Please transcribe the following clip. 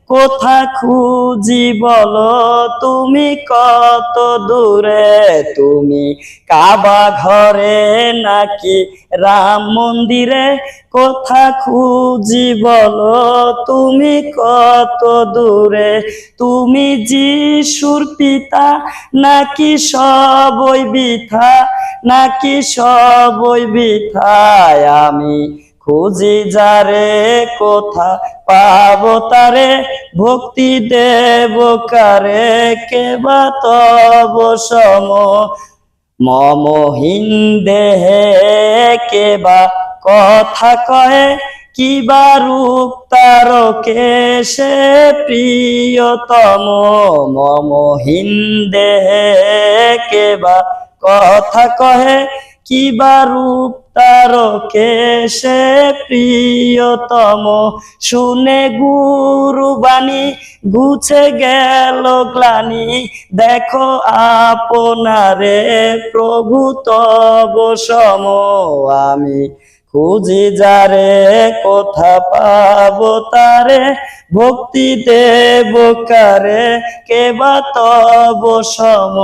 কোথা খুঁজি বলো তুমি কত দূরে, তুমি কাবা ঘরে নাকি রাম মন্দিরে, কোথা খুঁজি বলো তুমি কত দূরে, তুমি যিশুর পিতা নাকি সবই বৃথা, নাকি সবই বৃথায় আমি খুঁজি যারে, কোথা পাবো তারে, ভক্তি দেব কারে, কেবা তব সম মমহীন দেহে, কেবা কথা কয়ে, কিবা রূপ তার কেশে প্রিয়তম, মমহীন দেহে কেবা কথা কহে, কিবা রূপ তার কেশে প্রিয়তম, শুনে গুরুবাণী ঘুচে গেল গ্লানি, দেখো আপনারে প্রভু তব সম, আমি খুঁজি যারে, কোথা পাবো তারে, ভক্তি দেব কারে, কেবা তব সম।